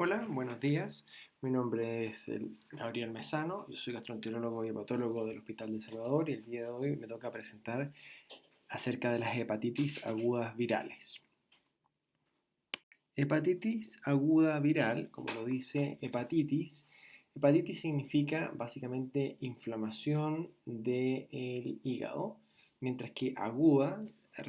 Hola, buenos días. Mi nombre es Gabriel Mesano, yo soy gastroenterólogo y hepatólogo del Hospital de El Salvador y el día de hoy me toca presentar acerca de las hepatitis agudas virales. Hepatitis aguda viral, como lo dice hepatitis significa básicamente inflamación del hígado, mientras que aguda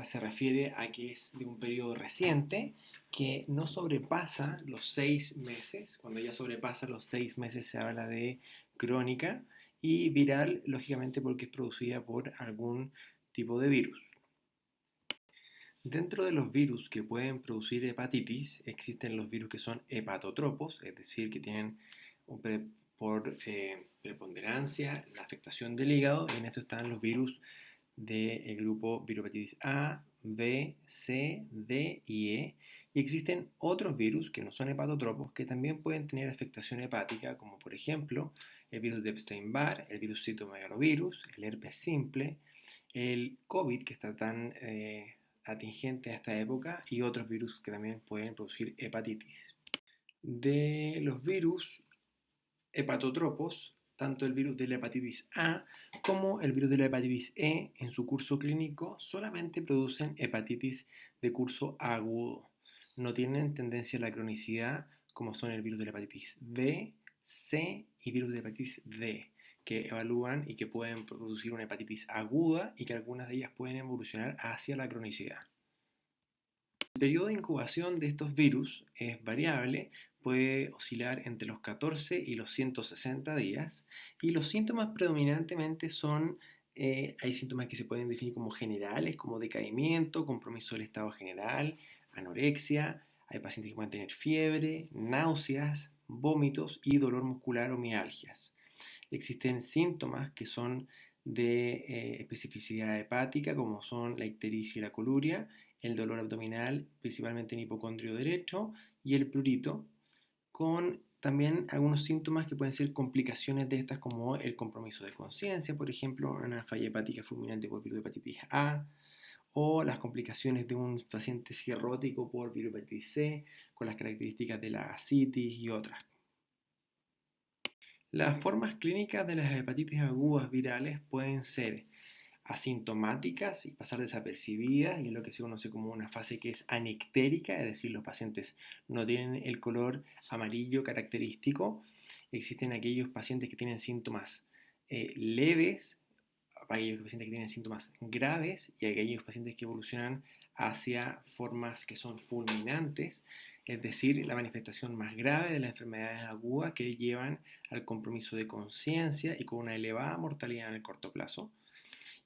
se refiere a que es de un periodo reciente que no sobrepasa los 6 meses. Cuando ya sobrepasa los 6 meses se habla de crónica y viral, lógicamente porque es producida por algún tipo de virus. Dentro de los virus que pueden producir hepatitis, existen los virus que son hepatotropos, es decir, que tienen por preponderancia la afectación del hígado, y en esto están los virus del grupo virohepatitis A, B, C, D y E. Y existen otros virus que no son hepatotropos que también pueden tener afectación hepática, como por ejemplo el virus de Epstein-Barr, el virus citomegalovirus, el herpes simple, el COVID, que está tan atingente a esta época, y otros virus que también pueden producir hepatitis. De los virus hepatotropos, tanto el virus de la hepatitis A como el virus de la hepatitis E en su curso clínico solamente producen hepatitis de curso agudo. No tienen tendencia a la cronicidad como son el virus de la hepatitis B, C y virus de hepatitis D, que evalúan y que pueden producir una hepatitis aguda y que algunas de ellas pueden evolucionar hacia la cronicidad. El periodo de incubación de estos virus es variable, puede oscilar entre los 14 y los 160 días y los síntomas predominantemente son, hay síntomas que se pueden definir como generales, como decaimiento, compromiso del estado general, anorexia, hay pacientes que pueden tener fiebre, náuseas, vómitos y dolor muscular o mialgias. Existen síntomas que son de especificidad hepática, como son la ictericia y la coluria, el dolor abdominal, principalmente en hipocondrio derecho, y el prurito, con también algunos síntomas que pueden ser complicaciones de estas, como el compromiso de conciencia, por ejemplo, una falla hepática fulminante por virus de hepatitis A, o las complicaciones de un paciente cirrótico por virus de hepatitis C, con las características de la ascitis y otras. Las formas clínicas de las hepatitis agudas virales pueden ser asintomáticas y pasar desapercibidas, y es lo que se conoce como una fase que es anictérica, es decir, los pacientes no tienen el color amarillo característico. Existen aquellos pacientes que tienen síntomas leves, aquellos pacientes que tienen síntomas graves y aquellos pacientes que evolucionan hacia formas que son fulminantes, es decir, la manifestación más grave de las enfermedades agudas que llevan al compromiso de conciencia y con una elevada mortalidad en el corto plazo.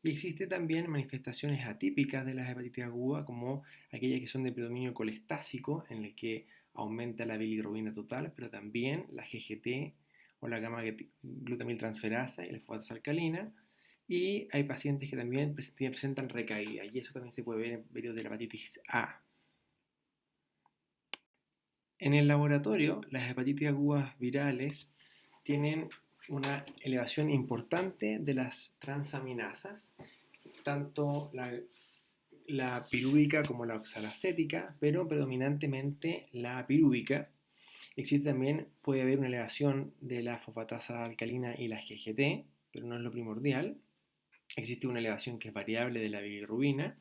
Y existe también manifestaciones atípicas de las hepatitis agudas, como aquellas que son de predominio colestásico, en el que aumenta la bilirrubina total, pero también la GGT o la gamma-glutamiltransferasa y la fosfatasa alcalina. Y hay pacientes que también presentan recaídas, y eso también se puede ver en periodos de la hepatitis A. En el laboratorio, las hepatitis agudas virales tienen una elevación importante de las transaminasas, tanto la pirúvica como la oxalacética, pero predominantemente la pirúvica. Existe también, puede haber una elevación de la fosfatasa alcalina y la GGT, pero no es lo primordial. Existe una elevación que es variable de la bilirrubina.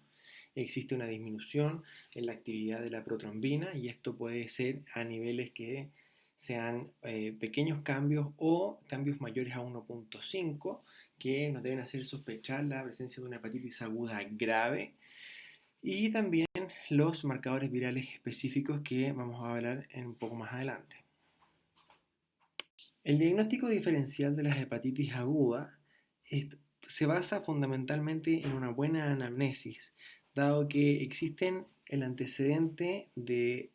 Existe una disminución en la actividad de la protrombina, y esto puede ser a niveles que sean pequeños cambios o cambios mayores a 1.5, que nos deben hacer sospechar la presencia de una hepatitis aguda grave. Y también los marcadores virales específicos que vamos a hablar un poco más adelante. El diagnóstico diferencial de las hepatitis agudas se basa fundamentalmente en una buena anamnesis, dado que existen el antecedente de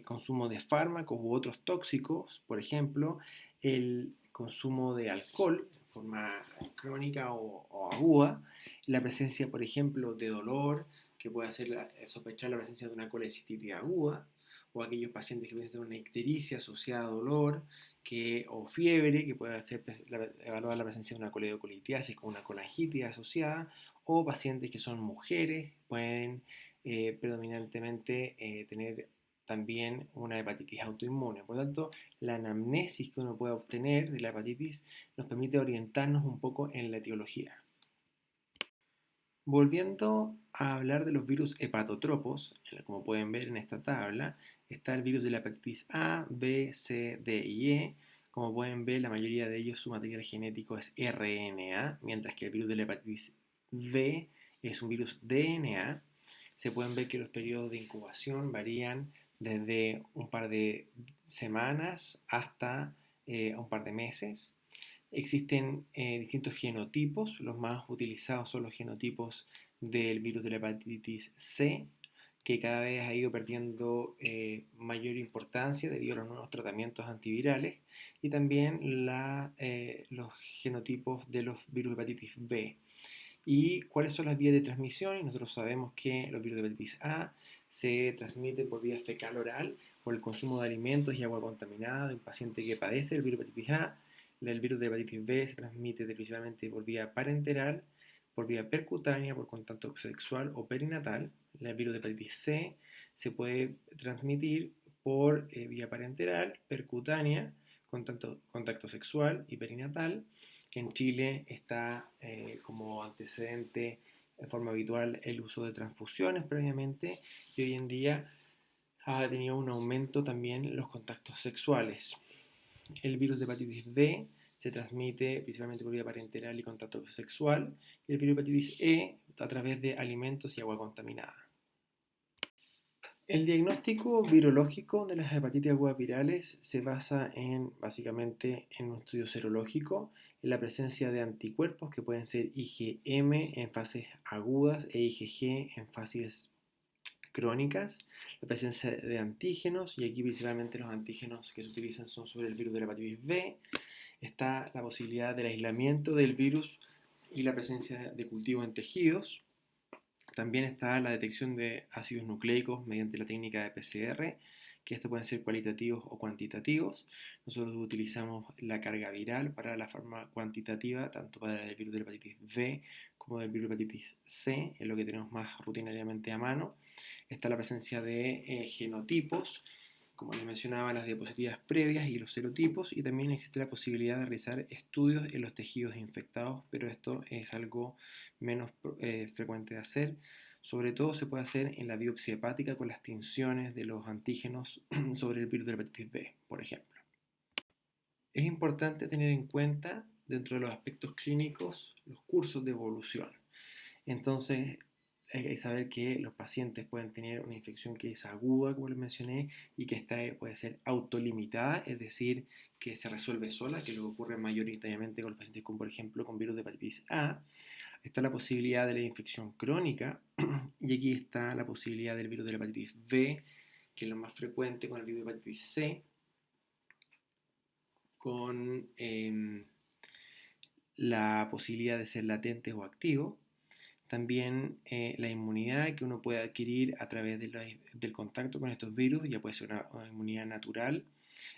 consumo de fármacos u otros tóxicos, por ejemplo, el consumo de alcohol en forma crónica o aguda, la presencia, por ejemplo, de dolor, que puede hacer sospechar la presencia de una colecistitis aguda, o aquellos pacientes que pueden tener una ictericia asociada a dolor, o fiebre, que puede hacer evaluar la presencia de una coledocolitiasis con una colangitis asociada, o pacientes que son mujeres, pueden predominantemente tener también una hepatitis autoinmune. Por lo tanto, la anamnesis que uno puede obtener de la hepatitis nos permite orientarnos un poco en la etiología. Volviendo a hablar de los virus hepatotropos, como pueden ver en esta tabla, está el virus de la hepatitis A, B, C, D y E. Como pueden ver, la mayoría de ellos su material genético es RNA, mientras que el virus de la hepatitis B es un virus DNA. Se pueden ver que los periodos de incubación varían desde un par de semanas hasta un par de meses. Existen distintos genotipos, los más utilizados son los genotipos del virus de la hepatitis C, que cada vez ha ido perdiendo mayor importancia debido a los nuevos tratamientos antivirales, y también los genotipos de los virus de hepatitis B. ¿Y cuáles son las vías de transmisión? Y nosotros sabemos que los virus de hepatitis A se transmiten por vía fecal oral, por el consumo de alimentos y agua contaminada de un paciente que padece el virus de hepatitis A. El virus de hepatitis B se transmite principalmente por vía parenteral, por vía percutánea, por contacto sexual o perinatal. El virus de hepatitis C se puede transmitir por vía parenteral, percutánea, contacto sexual y perinatal. En Chile está como antecedente de forma habitual el uso de transfusiones previamente, y hoy en día ha tenido un aumento también los contactos sexuales. El virus de hepatitis B se transmite principalmente por vía parenteral y contacto sexual, y el virus de hepatitis E a través de alimentos y agua contaminada. El diagnóstico virológico de las hepatitis agudas virales se basa básicamente en un estudio serológico, en la presencia de anticuerpos que pueden ser IgM en fases agudas e IgG en fases crónicas, la presencia de antígenos, y aquí principalmente los antígenos que se utilizan son sobre el virus de la hepatitis B. Está la posibilidad del aislamiento del virus y la presencia de cultivo en tejidos. También está la detección de ácidos nucleicos mediante la técnica de PCR, que esto pueden ser cualitativos o cuantitativos. Nosotros utilizamos la carga viral para la forma cuantitativa, tanto para el virus de la hepatitis B como del virus de la hepatitis C, es lo que tenemos más rutinariamente a mano. Está la presencia de genotipos, como les mencionaba en las diapositivas previas, y los serotipos, y también existe la posibilidad de realizar estudios en los tejidos infectados, pero esto es algo menos frecuente de hacer. Sobre todo se puede hacer en la biopsia hepática con las tinciones de los antígenos sobre el virus de la hepatitis B, por ejemplo. Es importante tener en cuenta, dentro de los aspectos clínicos, los cursos de evolución. Entonces, hay que saber que los pacientes pueden tener una infección que es aguda, como les mencioné, y que esta puede ser autolimitada, es decir, que se resuelve sola, que es lo que ocurre mayoritariamente con los pacientes con, por ejemplo, con virus de hepatitis A. Está la posibilidad de la infección crónica, y aquí está la posibilidad del virus de la hepatitis B, que es lo más frecuente con el virus de hepatitis C, con la posibilidad de ser latente o activo. También la inmunidad que uno puede adquirir a través del contacto con estos virus, ya puede ser una inmunidad natural.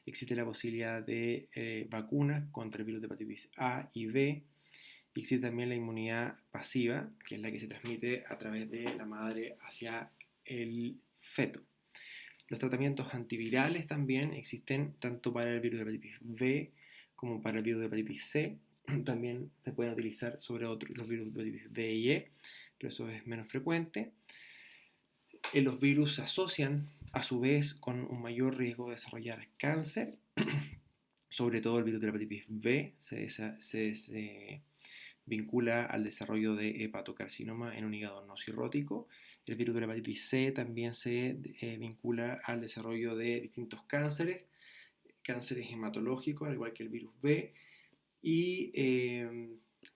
Existe la posibilidad de vacunas contra el virus de hepatitis A y B. Existe también la inmunidad pasiva, que es la que se transmite a través de la madre hacia el feto. Los tratamientos antivirales también existen tanto para el virus de hepatitis B como para el virus de hepatitis C. También se pueden utilizar sobre los virus de hepatitis D y E, pero eso es menos frecuente. Los virus se asocian a su vez con un mayor riesgo de desarrollar cáncer, sobre todo el virus de la hepatitis B se vincula al desarrollo de hepatocarcinoma en un hígado no cirrótico. El virus de la hepatitis C también se vincula al desarrollo de distintos cánceres hematológicos, al igual que el virus B, y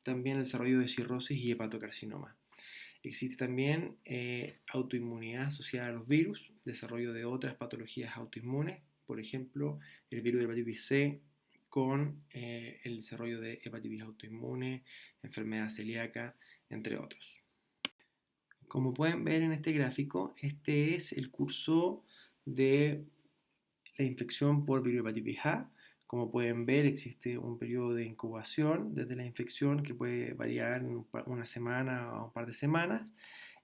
también el desarrollo de cirrosis y hepatocarcinoma. Existe también autoinmunidad asociada a los virus, desarrollo de otras patologías autoinmunes, por ejemplo, el virus de hepatitis C con el desarrollo de hepatitis autoinmune, enfermedad celíaca, entre otros. Como pueden ver en este gráfico, este es el curso de la infección por virus de hepatitis A. Como pueden ver, existe un periodo de incubación desde la infección que puede variar una semana o un par de semanas.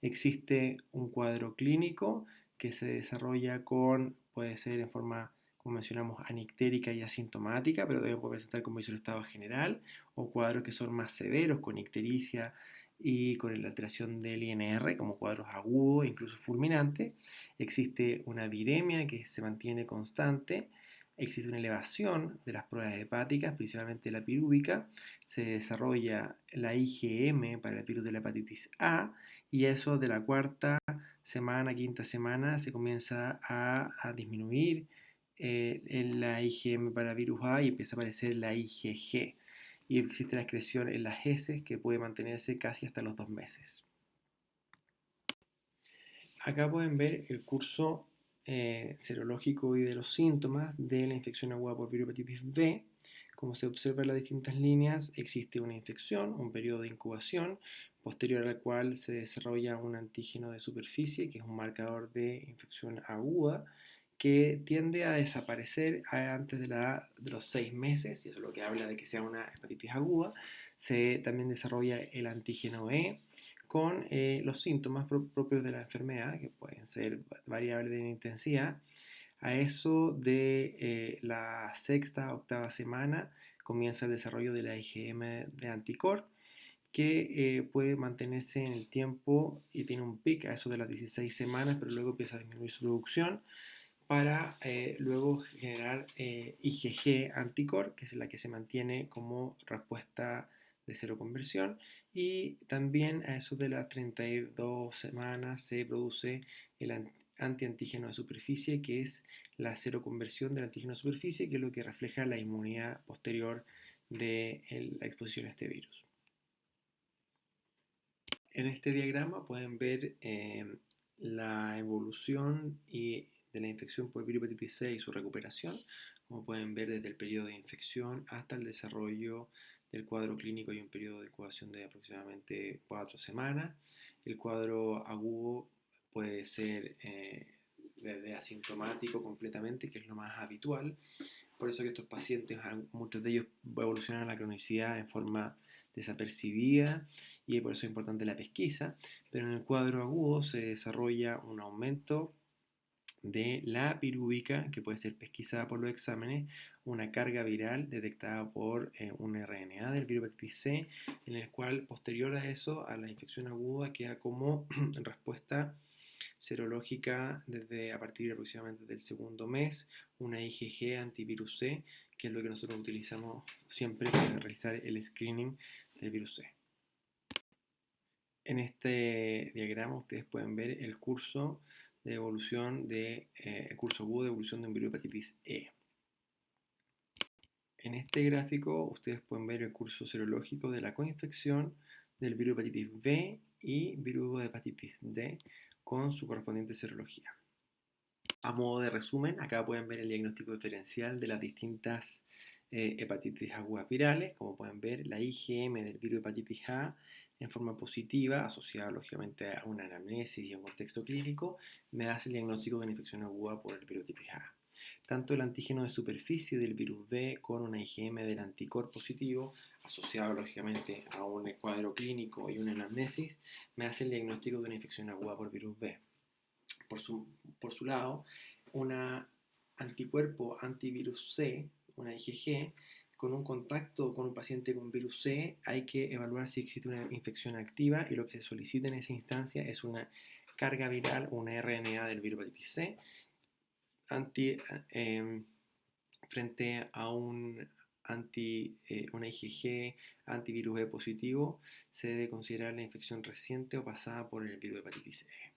Existe un cuadro clínico que se desarrolla puede ser en forma, como mencionamos, anictérica y asintomática, pero también puede presentar como dice el estado general, o cuadros que son más severos, con ictericia y con la alteración del INR, como cuadros agudos, incluso fulminantes. Existe una viremia que se mantiene constante. Existe una elevación de las pruebas hepáticas, principalmente la pirúvica. Se desarrolla la IgM para el virus de la hepatitis A, y eso de la cuarta semana, quinta semana, se comienza a disminuir en la IgM para virus A y empieza a aparecer la IgG. Y existe la excreción en las heces que puede mantenerse casi hasta los 2 meses. Acá pueden ver el curso serológico y de los síntomas de la infección aguda por virus hepatitis B. Como se observa en las distintas líneas, existe una infección, un periodo de incubación, posterior al cual se desarrolla un antígeno de superficie, que es un marcador de infección aguda, que tiende a desaparecer antes de los 6 meses, y eso es lo que habla de que sea una hepatitis aguda. Se también desarrolla el antígeno E, con los síntomas propios de la enfermedad, que pueden ser variables de intensidad. A eso de la sexta, octava semana comienza el desarrollo de la IgM de anticorp, que puede mantenerse en el tiempo y tiene un pic a eso de las 16 semanas, pero luego empieza a disminuir su producción para luego generar IgG anticorp, que es la que se mantiene como respuesta de seroconversión, y también a eso de las 32 semanas se produce el antiantígeno de superficie, que es la seroconversión del antígeno de superficie, que es lo que refleja la inmunidad posterior de la exposición a este virus. En este diagrama pueden ver la evolución de la infección por virus hepatitis C y su recuperación. Como pueden ver, desde el periodo de infección hasta el desarrollo del cuadro clínico hay un periodo de incubación de aproximadamente 4 semanas. El cuadro agudo puede ser desde asintomático completamente, que es lo más habitual. Por eso que estos pacientes, muchos de ellos evolucionan a la cronicidad en forma desapercibida, y por eso es importante la pesquisa. Pero en el cuadro agudo se desarrolla un aumento de la pirúvica, que puede ser pesquisada por los exámenes, una carga viral detectada por un RNA del virus hepatitis C, en el cual posterior a eso, a la infección aguda, queda como respuesta serológica desde a partir aproximadamente del segundo mes, una IgG antivirus C, que es lo que nosotros utilizamos siempre para realizar el screening del virus C. En este diagrama ustedes pueden ver el curso de evolución el curso agudo de evolución de un virus de hepatitis E. En este gráfico ustedes pueden ver el curso serológico de la coinfección del virus de hepatitis B y virus de hepatitis D con su correspondiente serología. A modo de resumen, acá pueden ver el diagnóstico diferencial de las distintas hepatitis agudas virales. Como pueden ver, la IgM del virus de hepatitis A en forma positiva, asociada lógicamente a una anamnesis y a un contexto clínico, me hace el diagnóstico de una infección aguda por el virus de hepatitis A. Tanto el antígeno de superficie del virus B con una IgM del anticorpo positivo, asociado lógicamente a un cuadro clínico y una anamnesis, me hace el diagnóstico de una infección aguda por virus B. Por su lado, un anticuerpo antivirus C, una IgG, con un contacto con un paciente con virus C, hay que evaluar si existe una infección activa, y lo que se solicita en esa instancia es una carga viral, una RNA del virus hepatitis C, frente a una IgG antivirus E positivo. Se debe considerar la infección reciente o pasada por el virus hepatitis E.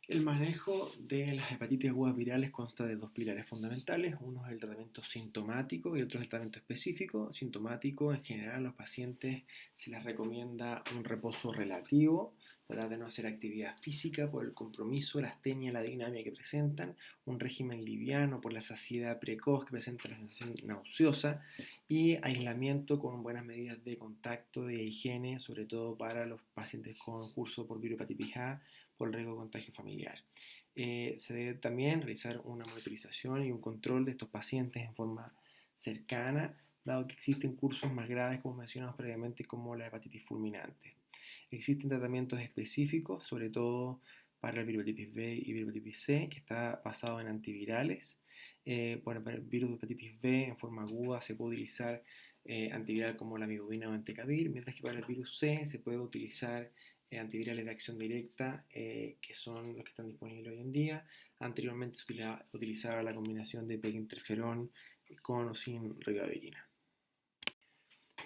El manejo de las hepatitis agudas virales consta de dos pilares fundamentales. Uno es el tratamiento sintomático y otro es el tratamiento específico. Sintomático, en general, a los pacientes se les recomienda un reposo relativo, tratar de no hacer actividad física por el compromiso, la astenia, la dinamia que presentan, un régimen liviano por la saciedad precoz que presenta la sensación nauseosa, y aislamiento con buenas medidas de contacto, de higiene, sobre todo para los pacientes con curso por virus hepatitis A, por el riesgo de contagio familiar. Se debe también realizar una monitorización y un control de estos pacientes en forma cercana, dado que existen cursos más graves, como mencionamos previamente, como la hepatitis fulminante. Existen tratamientos específicos, sobre todo para el virus de hepatitis B y virus de hepatitis C, que está basado en antivirales. Bueno, para el virus de hepatitis B en forma aguda se puede utilizar antiviral como la amigudina o entecavir, mientras que para el virus C se puede utilizar antivirales de acción directa, que son los que están disponibles hoy en día. Anteriormente se utilizaba la combinación de peginterferón con o sin ribavirina.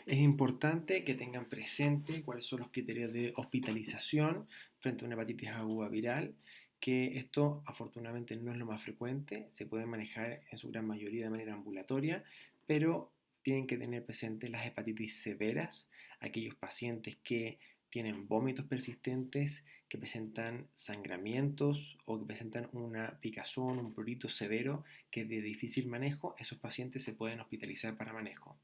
Es importante que tengan presente cuáles son los criterios de hospitalización frente a una hepatitis aguda viral, que esto afortunadamente no es lo más frecuente, se puede manejar en su gran mayoría de manera ambulatoria, pero tienen que tener presente las hepatitis severas, aquellos pacientes que tienen vómitos persistentes, que presentan sangramientos o que presentan una picazón, un prurito severo que es de difícil manejo, esos pacientes se pueden hospitalizar para manejo.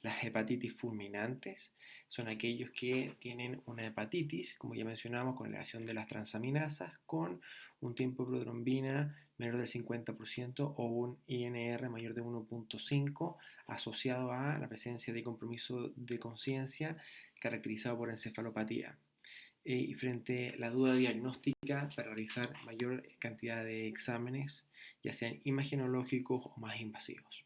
Las hepatitis fulminantes son aquellos que tienen una hepatitis, como ya mencionamos, con elevación de las transaminasas, con un tiempo de protrombina menor del 50% o un INR mayor de 1.5 asociado a la presencia de compromiso de conciencia caracterizado por encefalopatía. Y frente a la duda diagnóstica, para realizar mayor cantidad de exámenes, ya sean imagenológicos o más invasivos.